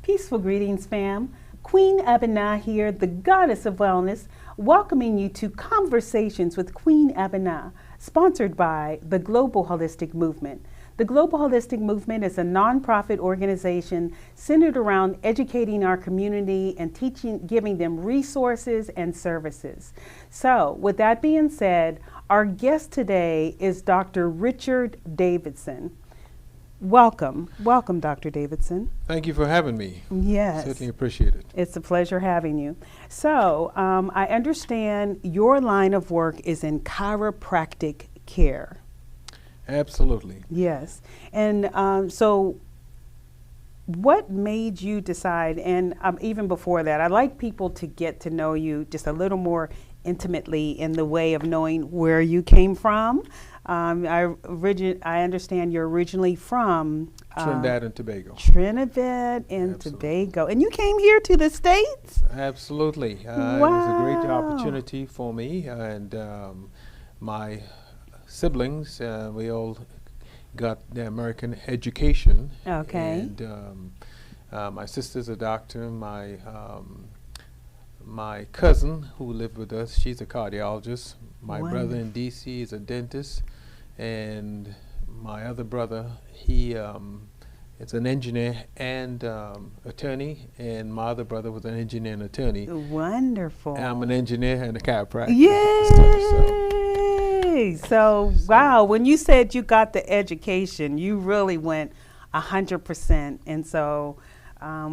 Peaceful greetings, fam. Queen Abenu here, the goddess of wellness, welcoming you to Conversations with Queen Abenu, sponsored by the Global Holistic Movement. The Global Holistic Movement is a nonprofit organization centered around educating our community and giving them resources and services. So, with that being said, our guest today is Dr. Richard Davidson. Welcome, Dr. Davidson. Thank you for having me. Yes. Certainly appreciate it. It's a pleasure having you. So, I understand your line of work is in chiropractic care. Absolutely. Yes. And so what made you decide, and even before that, I'd like people to get to know you just a little more intimately in the way of knowing where you came from. I understand you're originally from Trinidad and Tobago. Trinidad and Tobago. And you came here to the States? Absolutely. Wow. It was a great opportunity for me and my siblings. We all got the American education. Okay. And my sister's a doctor. My cousin who lived with us, she's a cardiologist. My brother in D.C. is a dentist. And my other brother, he is an engineer and attorney. And my other brother was an engineer and attorney. Wonderful. And I'm an engineer and a chiropractor. Yay! So, wow, when you said you got the education, you really went 100%. And so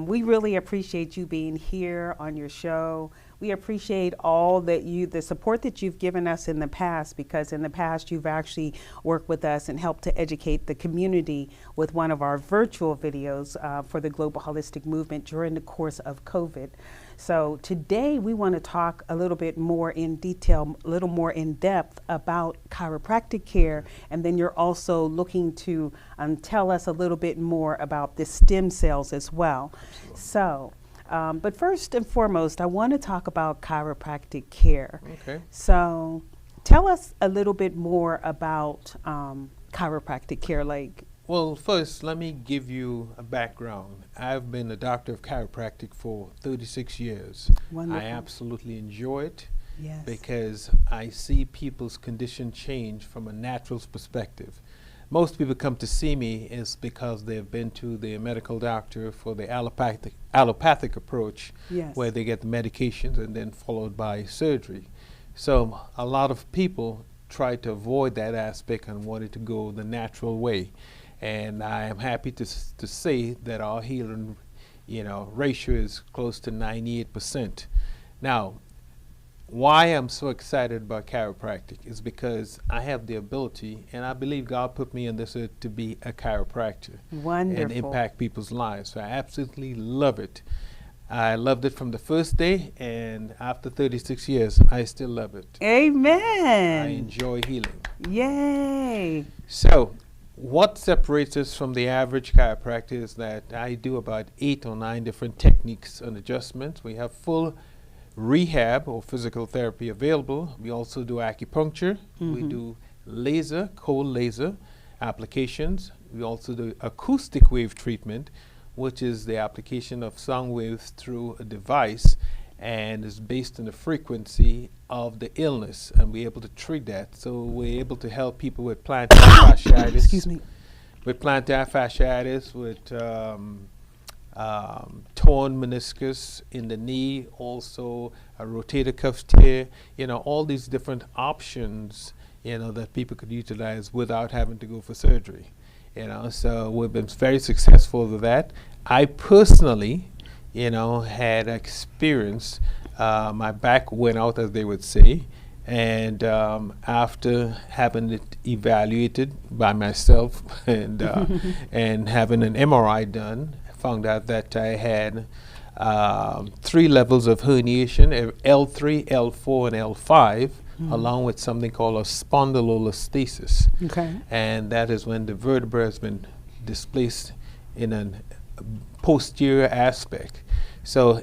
we really appreciate you being here on your show. We appreciate all the support that you've given us in the past, because in the past you've actually worked with us and helped to educate the community with one of our virtual videos for the Global Holistic Movement during the course of COVID. So today we want to talk a little bit more in detail, a little more in depth about chiropractic care, and then you're also looking to tell us a little bit more about the stem cells as well. Absolutely. So. But first and foremost, I want to talk about chiropractic care. Okay. So tell us a little bit more about chiropractic care. Well, first, let me give you a background. I've been a doctor of chiropractic for 36 years. Wonderful. I absolutely enjoy it. Yes. Because I see people's condition change from a natural perspective. Most people come to see me is because they've been to the medical doctor for the allopathic approach, Yes. where they get the medications and then followed by surgery. So a lot of people try to avoid that aspect and wanted to go the natural way. And I am happy to say that our healing, ratio is close to 98%. Now, why I'm so excited about chiropractic is because I have the ability, and I believe God put me on this earth to be a chiropractor. Wonderful. And impact people's lives. So I absolutely love it. I loved it from the first day, and after 36 years, I still love it. Amen. I enjoy healing. Yay. So what separates us from the average chiropractor is that I do about 8 or 9 different techniques and adjustments. We have full rehab or physical therapy available. We also do acupuncture. Mm-hmm. We do laser, cold laser applications. We also do acoustic wave treatment, which is the application of sound waves through a device and is based on the frequency of the illness, and we're able to treat that. So we're able to help people with plantar fasciitis. Excuse me. With plantar fasciitis, with torn meniscus in the knee, also a rotator cuff tear, all these different options, that people could utilize without having to go for surgery. So we've been very successful with that. I personally, had experience, my back went out, as they would say, and after having it evaluated by myself and having an MRI done, found out that I had 3 levels of herniation, L3, L4, and L5, along with something called a spondylolisthesis. Okay. And that is when the vertebra has been displaced in a posterior aspect. So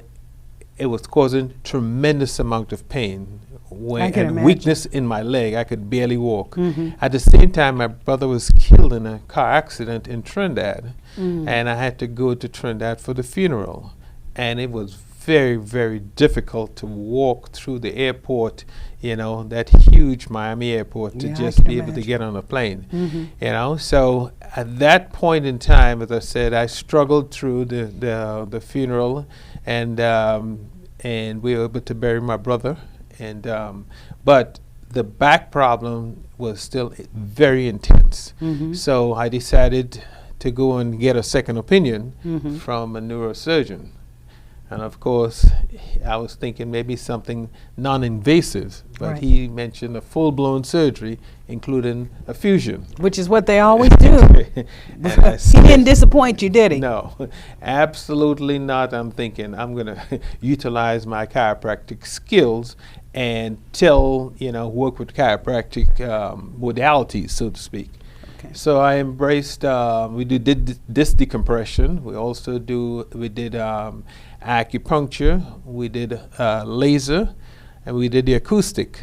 it was causing tremendous amount of pain and weakness in my leg. I could barely walk. At the same time, my brother was killed in a car accident in Trinidad, and I had to go to Trinidad for the funeral. And it was very, very difficult to walk through the airport, you know, that huge Miami airport, to just be able to get on a plane. You know, so at that point in time, as I said, I struggled through the funeral, and we were able to bury my brother. And but the back problem was still very intense. So I decided to go and get a second opinion from a neurosurgeon. And of course, I was thinking maybe something non-invasive, but he mentioned a full-blown surgery, including a fusion. Which is what they always do. He didn't disappoint you, did he? No, absolutely not. I'm thinking I'm going to utilize my chiropractic skills and work with chiropractic modalities, so to speak. So I embraced, we did this decompression. We did acupuncture, we did laser, and we did the acoustic.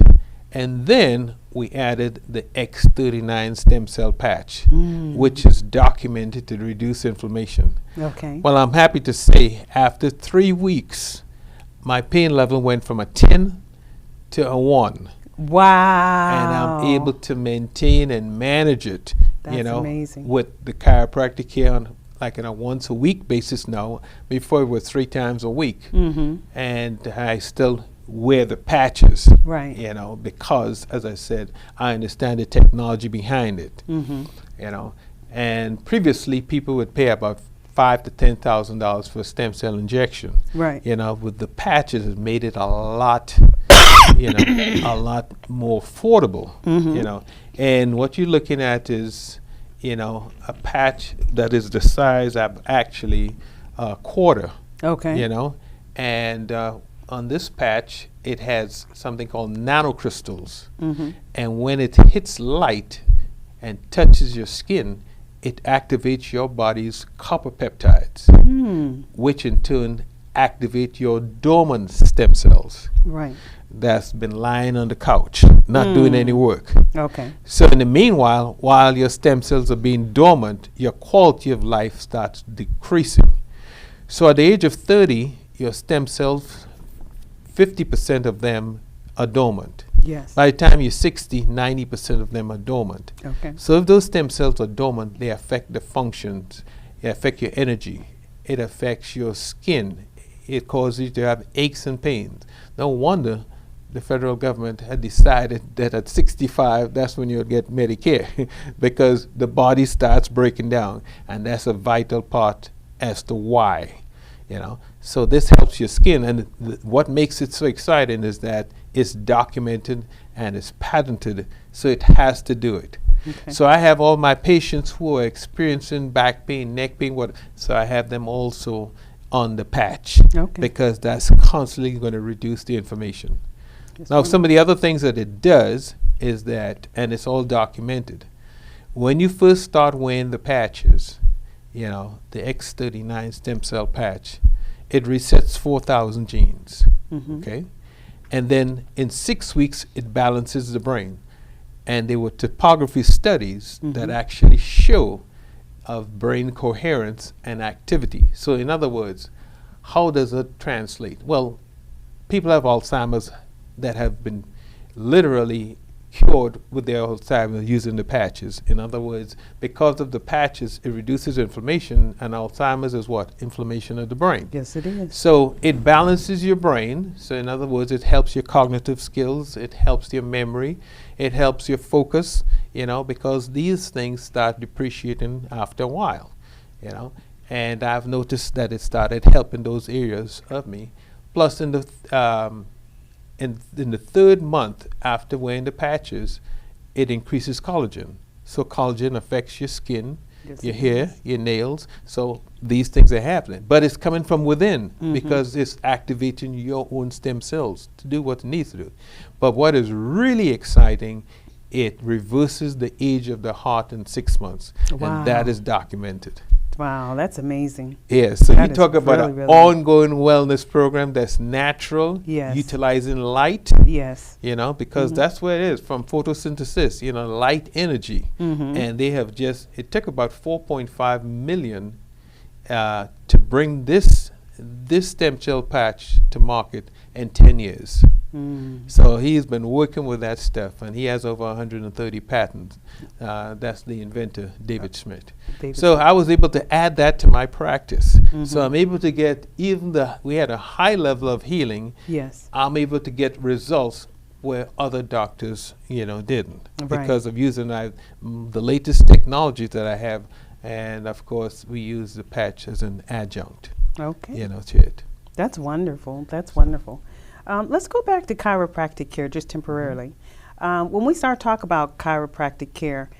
And then we added the X39 stem cell patch, which is documented to reduce inflammation. Well, I'm happy to say after 3 weeks, my pain level went from a 10 to a 1. Wow. And I'm able to maintain and manage it. That's amazing. With the chiropractic care on like a once a week basis now. Before it was 3 times a week. And I still wear the patches, because, as I said, I understand the technology behind it. And previously people would pay about $5,000 to $10,000 for a stem cell injection. With the patches, it made it a lot a lot more affordable. And what you're looking at is a patch that is the size of actually a quarter. And on this patch it has something called nanocrystals, and when it hits light and touches your skin, it activates your body's copper peptides, which in turn activate your dormant stem cells. That's been lying on the couch, not doing any work. So in the meanwhile, while your stem cells are being dormant, your quality of life starts decreasing. So at the age of 30, your stem cells, 50% of them are dormant. By the time you're 60, 90% of them are dormant. So if those stem cells are dormant, they affect the functions, they affect your energy, it affects your skin, it causes you to have aches and pains. No wonder the federal government had decided that at 65, that's when you'll get Medicare, because the body starts breaking down, and that's a vital part as to why. So this helps your skin, and what makes it so exciting is that it's documented and it's patented, so it has to do it. So I have all my patients who are experiencing back pain, neck pain, so I have them also on the patch, because that's constantly going to reduce the inflammation. Now, some of the other things that it does is that, and it's all documented, when you first start wearing the patches, the X39 stem cell patch, it resets 4,000 genes, and then in 6 weeks it balances the brain. And there were topography studies that actually show of brain coherence and activity. So in other words, how does it translate? Well, people have Alzheimer's that have been literally cured with their Alzheimer's using the patches. In other words, because of the patches, it reduces inflammation, and Alzheimer's is what? Inflammation of the brain. Yes, it is. So it balances your brain. So in other words, it helps your cognitive skills, it helps your memory, it helps your focus, because these things start depreciating after a while, And I've noticed that it started helping those areas of me. Plus in the in the 3rd month after wearing the patches, it increases collagen. So collagen affects your skin, your hair, your nails. So these things are happening. But it's coming from within, because it's activating your own stem cells to do what it needs to do. But what is really exciting, it reverses the age of the heart in 6 months. And that is documented. Wow, that's amazing. Yeah, so That you is talk about really, an really- ongoing wellness program that's natural, Yes. utilizing light, Yes. because that's where it is, from photosynthesis, light energy. And they have it took about 4.5 million to bring this stem cell patch to market in 10 years. So he's been working with that stuff, and he has over 130 patents. That's the inventor, David Smith. So I was able to add that to my practice. So I'm able to get we had a high level of healing. Yes. I'm able to get results where other doctors, didn't, because of using the latest technology that I have. And of course, we use the patch as an adjunct. Okay. To it. That's wonderful. That's wonderful. Let's go back to chiropractic care just temporarily. When we start talking about chiropractic care,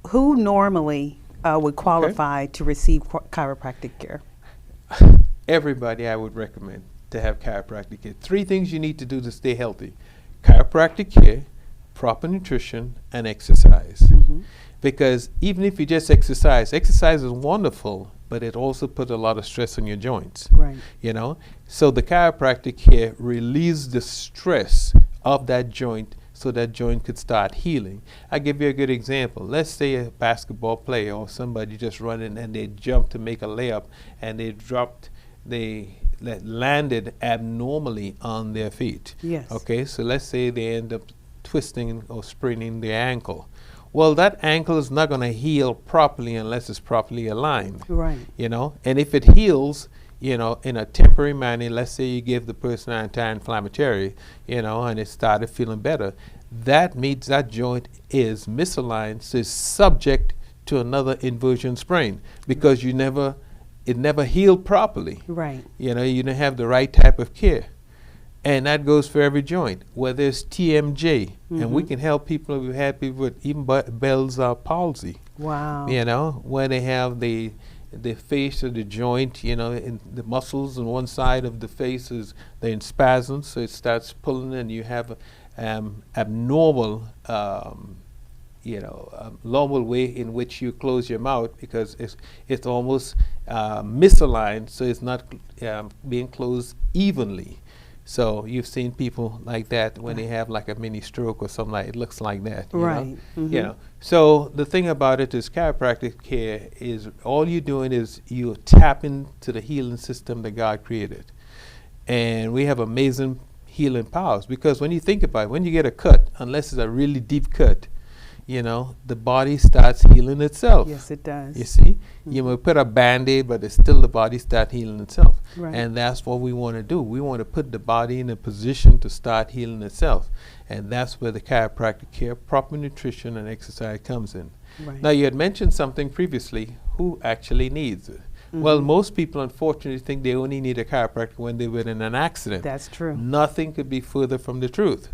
who normally would qualify to receive chiropractic care? Everybody I would recommend to have chiropractic care. 3 things you need to do to stay healthy: chiropractic care, proper nutrition, and exercise. Because even if you just exercise is wonderful, but it also puts a lot of stress on your joints. Right. So the chiropractic care relieves the stress of that joint so that joint could start healing. I'll give you a good example. Let's say a basketball player or somebody just running and they jump to make a layup and they landed abnormally on their feet. Yes. Okay, so let's say they end up twisting or spraining their ankle. Well, that ankle is not going to heal properly unless it's properly aligned. Right. And if it heals, in a temporary manner, let's say you give the person anti-inflammatory, and it started feeling better, that means that joint is misaligned, so it's subject to another inversion sprain because it never healed properly. Right. You didn't have the right type of care. And that goes for every joint, whether it's TMJ, and we can help people. We've had people with even Bell's palsy. Wow. Where they have the face of the joint, in the muscles on one side of the face they're in spasms, so it starts pulling, and you have abnormal, normal way in which you close your mouth because it's almost misaligned, so it's not being closed evenly. So you've seen people like that when they have like a mini stroke or something like it looks like that. Right. So the thing about it is chiropractic care is all you're doing is you tap into the healing system that God created. And we have amazing healing powers because when you think about it, when you get a cut, unless it's a really deep cut, the body starts healing itself. Yes, it does. You see? You may put a Band-Aid, but it's still the body start healing itself. Right. And that's what we want to do. We want to put the body in a position to start healing itself. And that's where the chiropractic care, proper nutrition, and exercise comes in. Right. Now, you had mentioned something previously, who actually needs it. Well, most people, unfortunately, think they only need a chiropractor when they were in an accident. That's true. Nothing could be further from the truth.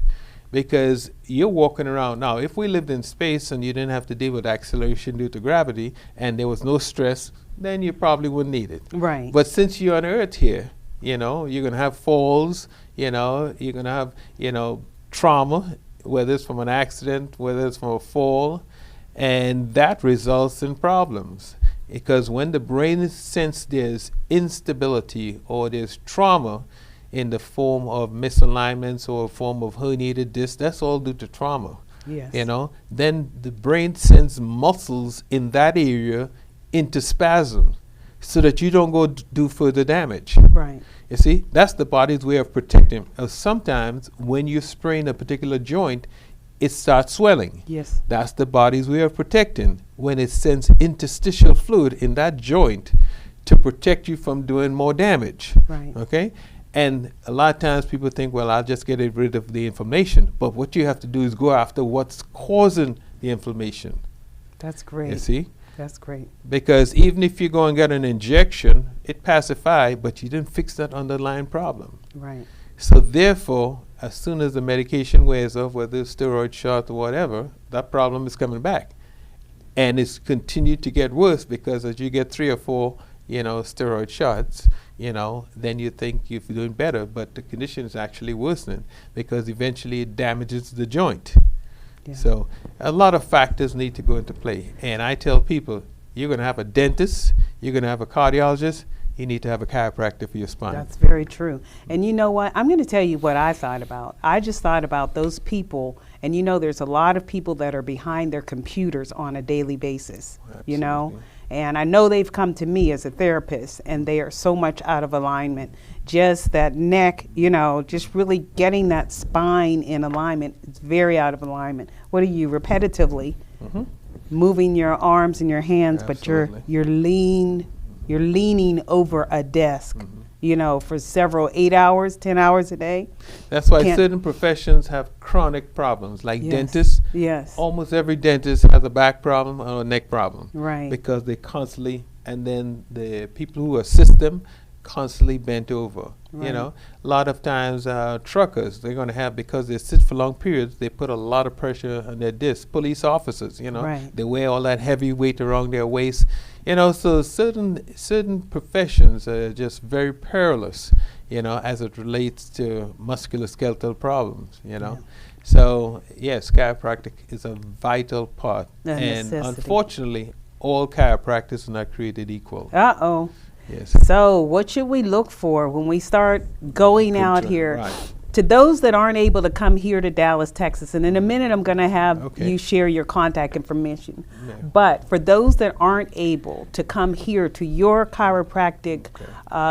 Because you're walking around. Now, if we lived in space and you didn't have to deal with acceleration due to gravity and there was no stress, then you probably wouldn't need it. Right. But since you're on Earth here, you're going to have falls, you're going to have, trauma, whether it's from an accident, whether it's from a fall, and that results in problems. Because when the brain senses there's instability or there's trauma, in the form of misalignments or a form of herniated disc, that's all due to trauma. Yes. Then the brain sends muscles in that area into spasm so that you don't go do further damage. Right. You see, that's the body's way of protecting. Sometimes when you sprain a particular joint, it starts swelling. Yes. That's the body's way of protecting when it sends interstitial fluid in that joint to protect you from doing more damage. Right. Okay? And a lot of times people think, well, I'll just get rid of the inflammation. But what you have to do is go after what's causing the inflammation. That's great. You see? That's great. Because even if you go and get an injection, it pacifies, but you didn't fix that underlying problem. Right. So therefore, as soon as the medication wears off, whether it's steroid shot or whatever, that problem is coming back. And it's continued to get worse because as you get 3 or 4, steroid shots, then you think you're doing better, but the condition is actually worsening because eventually it damages the joint. Yeah. So a lot of factors need to go into play. And I tell people, You're going to have a dentist. You're going to have a cardiologist. You need to have a chiropractor for your spine. That's very true. And you know what? I'm going to tell you what I thought about. I just thought about those people, and you know, there's a lot of people that are behind their computers on a daily basis, Absolutely. you know? And I know they've come to me as a therapist, and they are so much out of alignment. Just that neck, you know, just really getting that spine in alignment, it's very out of alignment. What are you, repetitively moving your arms and your hands, Absolutely. but you're leaning over a desk, you know, for several 8 hours, 10 hours a day. That's why Can't- certain professions have chronic problems, like Yes. dentists. Yes. Almost every dentist has a back problem or a neck problem. Right. Because they constantly, and then the people who assist them constantly bent over. Right. You know, a lot of times truckers, they're going to have, because they sit for long periods, they put a lot of pressure on their discs. Police officers, you know, Right. they wear all that heavy weight around their waist. You know, so certain professions are just very perilous, you know, as it relates to musculoskeletal problems, you know. Yeah. So, yes, chiropractic is a vital part. A And necessity. unfortunately, all chiropractors are not created equal. Uh-oh. Yes. So what should we look for when we start going out Good, here? right. To those that aren't able to come here to Dallas, Texas, and in a minute I'm going to have Okay. you share your contact information. Yeah. But for those that aren't able to come here to your chiropractic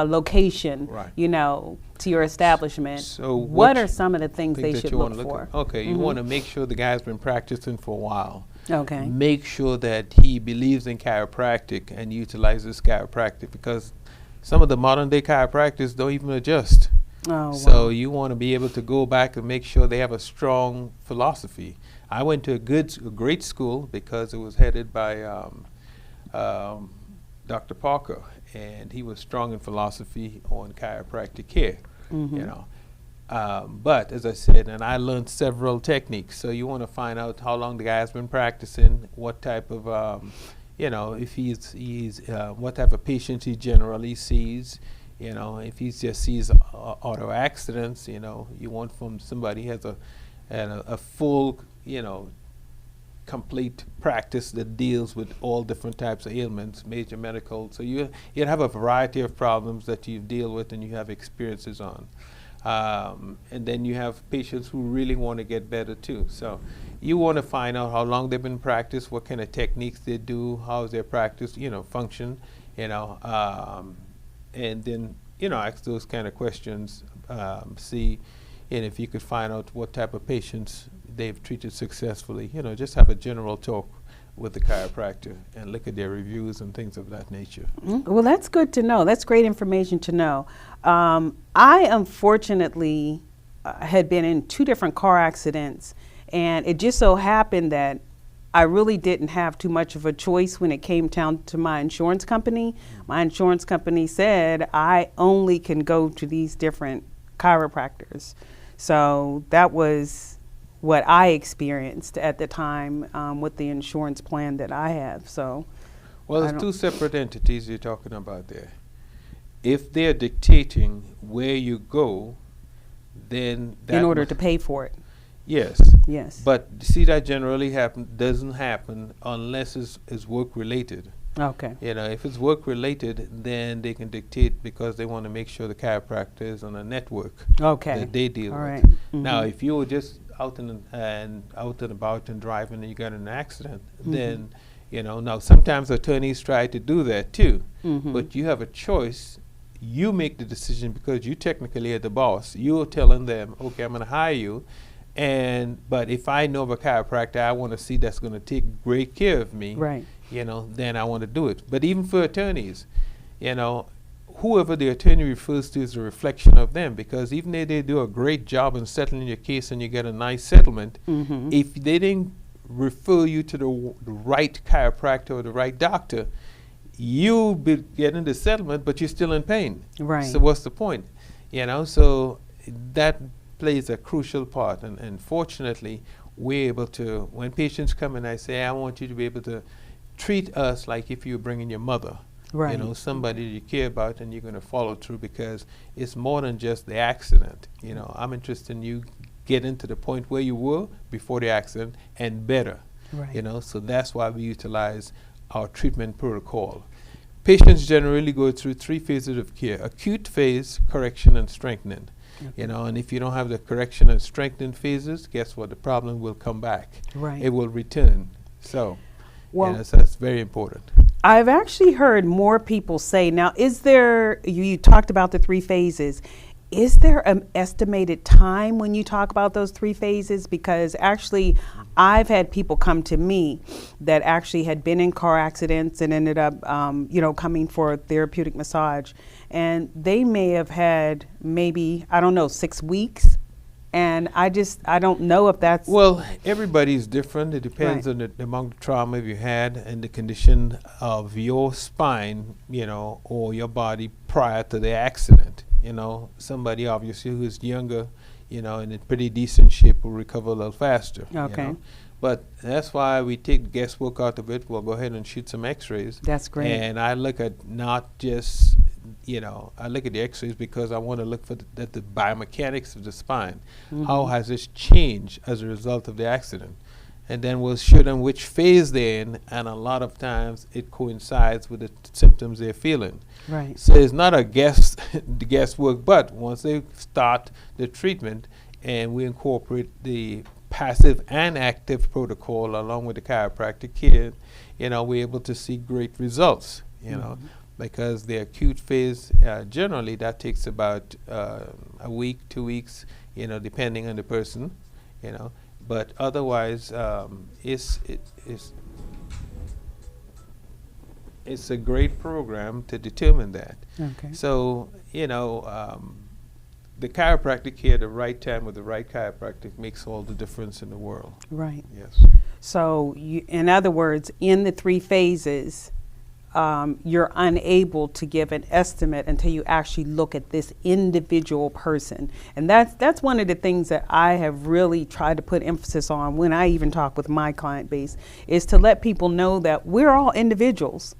location, Right. you know, to your establishment, So what what are some of the things Think they that should you look wanna for? at. Okay, you want to make sure the guy's been practicing for a while. Okay. Make sure that he believes in chiropractic and utilizes chiropractic, because some of the modern day chiropractors don't even adjust. Oh, So wow. you want to be able to go back and make sure they have a strong philosophy. I went to a great school because it was headed by Dr. Parker, and he was strong in philosophy on chiropractic care. You know, but as I said, and I learned several techniques. So you want to find out how long the guy's been practicing, what type of you know, if he's what type of patients he generally sees. You know, if he just sees auto accidents, you know, you want from somebody who has a full, you know, complete practice that deals with all different types of ailments, major medical. So you have a variety of problems that you deal with and you have experiences on. And then you have patients who really want to get better too. So you want to find out how long they've been practiced, what kind of techniques they do, how's their practice, you know, function, you know, and then, you know, ask those kind of questions, see, and if you could find out what type of patients they've treated successfully, you know, just have a general talk with the chiropractor and look at their reviews and things of that nature. Well, that's good to know. That's great information to know. I unfortunately had been in 2 different car accidents, and it just so happened that I really didn't have too much of a choice when it came down to my insurance company. My insurance company said I only can go to these different chiropractors. So that was what I experienced at the time with the insurance plan that I have. So, Well, I there's don't- 2 separate entities you're talking about there. If they're dictating where you go, then that in order must- to pay for it, Yes. yes. But see, that generally doesn't happen unless it's work related. Okay. You know, if it's work related, then they can dictate because they want to make sure the chiropractor is on a network Okay. that they deal All with. right. Now, Mhm. if you were just out and about and driving and you got in an accident, then, you know, now sometimes attorneys try to do that too, but you have a choice. You make the decision because you technically are the boss. You're telling them, okay, I'm going to hire you, but if I know of a chiropractor I want to see that's going to take great care of me, Right. you know, then I want to do it. But even for attorneys, you know, whoever the attorney refers to is a reflection of them, because even if they do a great job in settling your case and you get a nice settlement, if they didn't refer you to the right chiropractor or the right doctor, you'll be getting the settlement, but you're still in pain. Right. So what's the point? You know, so that plays a crucial part. And fortunately, we're able to, when patients come and I say, I want you to be able to treat us like if you were bringing your mother. Right. You know, somebody you care about and you're going to follow through, because it's more than just the accident. You know, I'm interested in you getting to the point where you were before the accident and better. Right. You know, so that's why we utilize our treatment protocol. Patients generally go through 3 phases of care: acute phase, correction, and strengthening. And if you don't have the correction and strengthening phases, guess what? The problem will come back. Right. It will return. So, well, so that's very important. I've actually heard more people say, now, is there, you talked about the 3 phases. Is there an estimated time when you talk about those 3 phases? Because actually, I've had people come to me that actually had been in car accidents and ended up, coming for therapeutic massage. And they may have had maybe, 6 weeks. And I don't know if that's... Well, everybody's different. It depends on the amount of trauma you had and the condition of your spine, or your body prior to the accident. Somebody obviously who's younger, in a pretty decent shape will recover a little faster. Okay. But that's why we take the guesswork out of it. We'll go ahead and shoot some x-rays. That's great. And I look at not just, I look at the x-rays because I want to look for the biomechanics of the spine. Mm-hmm. How has this changed as a result of the accident? And then we'll show them which phase they're in, and a lot of times it coincides with the symptoms they're feeling. Right. So it's not a guesswork, but once they start the treatment and we incorporate the passive and active protocol along with the chiropractic care, we're able to see great results, because the acute phase, generally that takes about a week, 2 weeks, depending on the person, But otherwise, it's a great program to determine that. Okay. So, the chiropractic care at the right time with the right chiropractic makes all the difference in the world. Right. Yes. So, in other words, in the 3 phases, you're unable to give an estimate until you actually look at this individual person. And that's one of the things that I have really tried to put emphasis on when I even talk with my client base, is to let people know that we're all individuals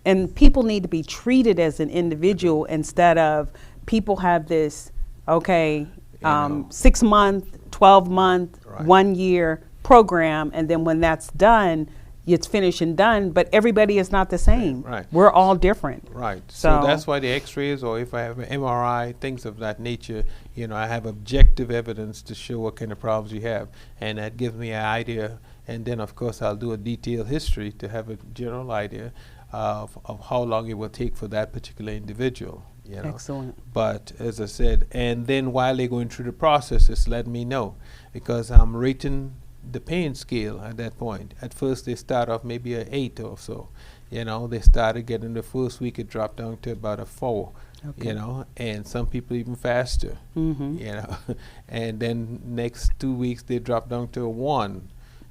and people need to be treated as an individual instead of people have this, 6 month, 12 month, Right. 1 year program. And then when that's done, it's finished and done, but everybody is not the same. Right. We're all different. Right. So that's why the x-rays, or if I have an MRI, things of that nature, I have objective evidence to show what kind of problems you have. And that gives me an idea. And then, of course, I'll do a detailed history to have a general idea of how long it will take for that particular individual. Excellent. But as I said, and then while they're going through the process, it's letting me know, because I'm rating the pain scale at that point. At first they start off maybe an 8 or so. They started getting the first week it dropped down to about a 4. Okay. And some people even faster. Mm-hmm. And then next 2 weeks they drop down to a 1.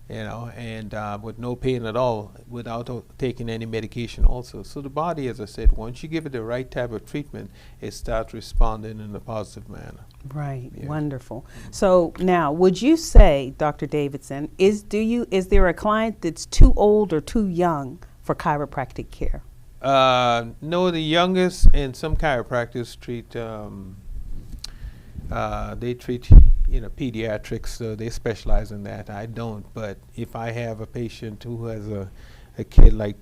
And with no pain at all, without taking any medication also. So the body, as I said, once you give it the right type of treatment, it starts responding in a positive manner. Right. Yeah. Wonderful. So now, would you say, Dr. Davidson, is there a client that's too old or too young for chiropractic care? No, the youngest, and some chiropractors treat, they treat, pediatrics, so they specialize in that. I don't, but if I have a patient who has a kid like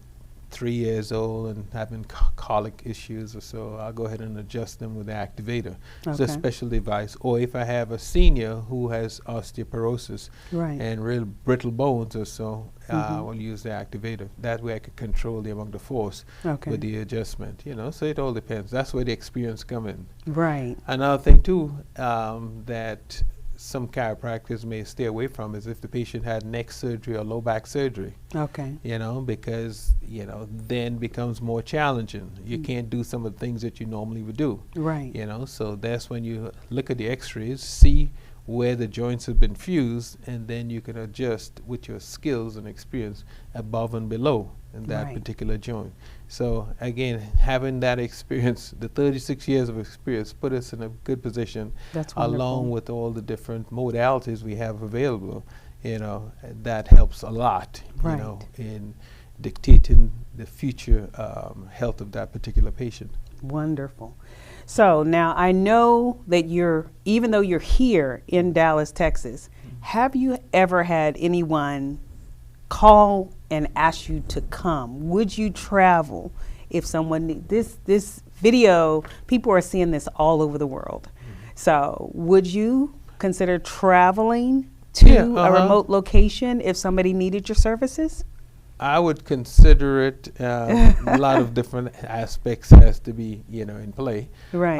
3 years old and having colic issues or so, I'll go ahead and adjust them with the activator. It's a special device. Or if I have a senior who has osteoporosis and real brittle bones or so, we'll use the activator. That way I can control the amount of force with the adjustment. So it all depends. That's where the experience comes in. Right. Another thing too, that some chiropractors may stay away from is if the patient had neck surgery or low back surgery. Okay. Because, then becomes more challenging. You can't do some of the things that you normally would do. Right. So that's when you look at the x-rays, see where the joints have been fused, and then you can adjust with your skills and experience above and below in that particular joint. So again, having that experience, the 36 years of experience, put us in a good position. That's wonderful. Along with all the different modalities we have available. That helps a lot, in dictating the future health of that particular patient. Wonderful. So now I know that even though you're here in Dallas, Texas, have you ever had anyone call and asked you to come, would you travel if someone this video, people are seeing this all over the world. So would you consider traveling to a remote location if somebody needed your services? I would consider it. A lot of different aspects has to be, in play. Right.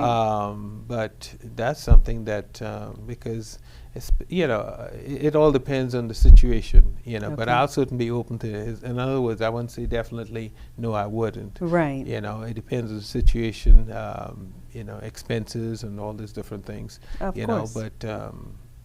But that's something that because it's, it all depends on the situation, But Okay. I'll certainly be open to it. In other words, I wouldn't say definitely no, I wouldn't. Right. It depends on the situation, expenses and all these different things. Of course. But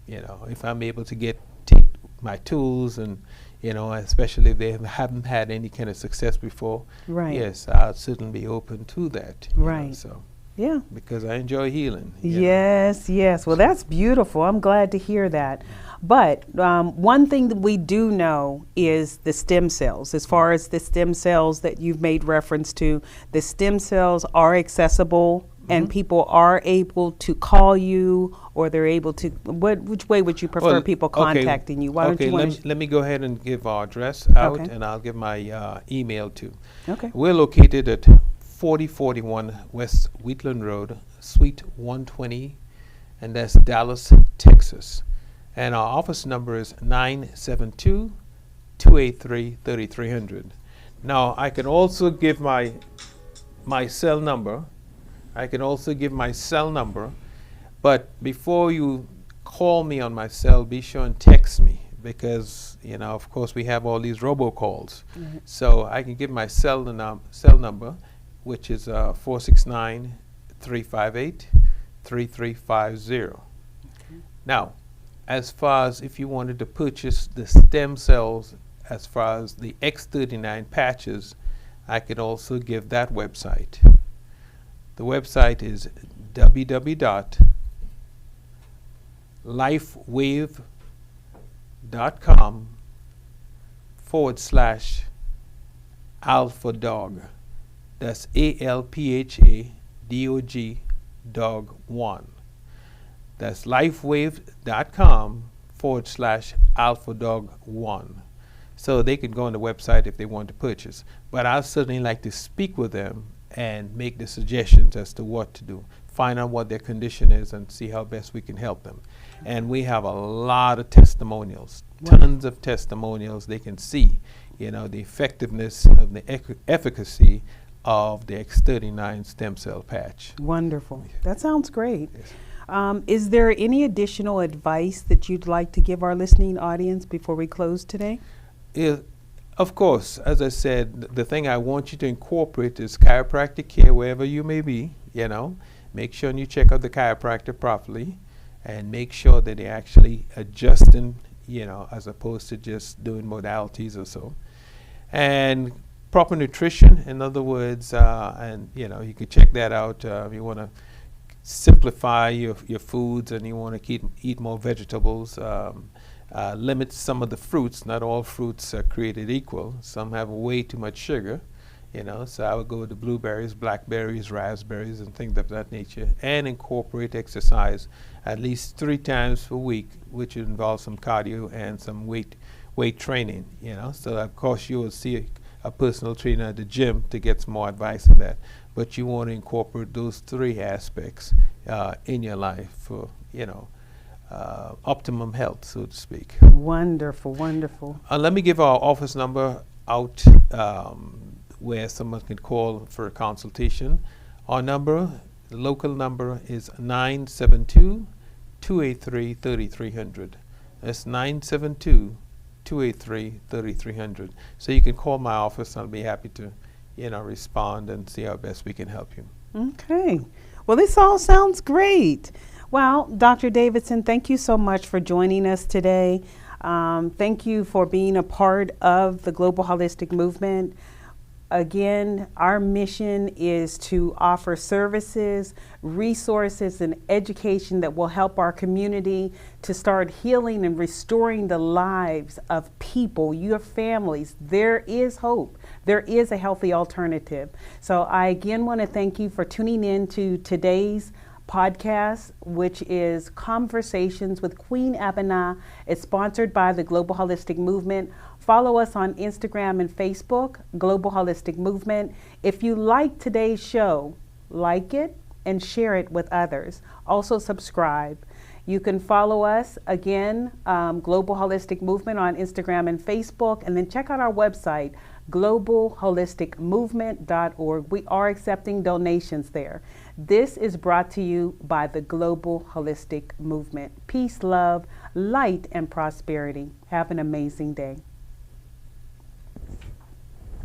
if I'm able to take my tools and especially if they haven't had any kind of success before, Right. yes, I'll certainly be open to that. Right. So Yeah. because I enjoy healing. Yes, yes. Well, that's beautiful. I'm glad to hear that. But one thing that we do know is the stem cells. As far as the stem cells that you've made reference to, the stem cells are accessible and people are able to call you, or they're able to, which way would you prefer people contacting you? Why don't you let me go ahead and give our address out, and I'll give my email too. Okay. We're located at 4041 West Wheatland Road, Suite 120, and that's Dallas, Texas. And our office number is 972-283-3300. Now, I can also give my cell number. But before you call me on my cell, be sure and text me because, of course, we have all these robocalls. Mm-hmm. So I can give my cell number, which is 469-358-3350. Now, as far as if you wanted to purchase the stem cells, as far as the X39 patches, I could also give that website. The website is www.lifewave.com/alpha dog. That's ALPHADOG dog 1. That's lifewave.com/alpha dog 1. So they could go on the website if they want to purchase. But I'd certainly like to speak with them and make the suggestions as to what to do. Find out what their condition is and see how best we can help them. And we have a lot of testimonials, tons of testimonials. They can see, the effectiveness of the efficacy of the X39 stem cell patch. Wonderful. That sounds great. Yes. Is there any additional advice that you'd like to give our listening audience before we close today? Of course, as I said, the thing I want you to incorporate is chiropractic care wherever you may be, Make sure you check out the chiropractor properly and make sure that they're actually adjusting, as opposed to just doing modalities or so. And proper nutrition, in other words, and you could check that out if you want to simplify your foods and you want to eat more vegetables. Limit some of the fruits. Not all fruits are created equal. Some have way too much sugar, so I would go with the blueberries, blackberries, raspberries, and things of that nature, and incorporate exercise at least 3 times per week, which involves some cardio and some weight training, So of course you will see a personal trainer at the gym to get some more advice on that. But you want to incorporate those 3 aspects in your life for, optimum health, so to speak. Wonderful, wonderful. Let me give our office number out where someone can call for a consultation. Our number, the local number, is 972-283-3300. That's 972-283-3300. So you can call my office and I'll be happy to, respond and see how best we can help you. Okay. Well, this all sounds great. Well, Dr. Davidson, thank you so much for joining us today. Thank you for being a part of the Global Holistic Movement. Again, our mission is to offer services, resources, and education that will help our community to start healing and restoring the lives of people, your families. There is hope. There is a healthy alternative. So I again want to thank you for tuning in to today's podcast, which is Conversations with Queen Abenu. It's sponsored by the Global Holistic Movement Follow us on Instagram and Facebook, Global Holistic Movement. If you like today's show, like it and share it with others. Also subscribe. You can follow us again, Global Holistic Movement on Instagram and Facebook, and then check out our website, globalholisticmovement.org. We are accepting donations there. This is brought to you by the Global Holistic Movement. Peace, love, light, and prosperity. Have an amazing day.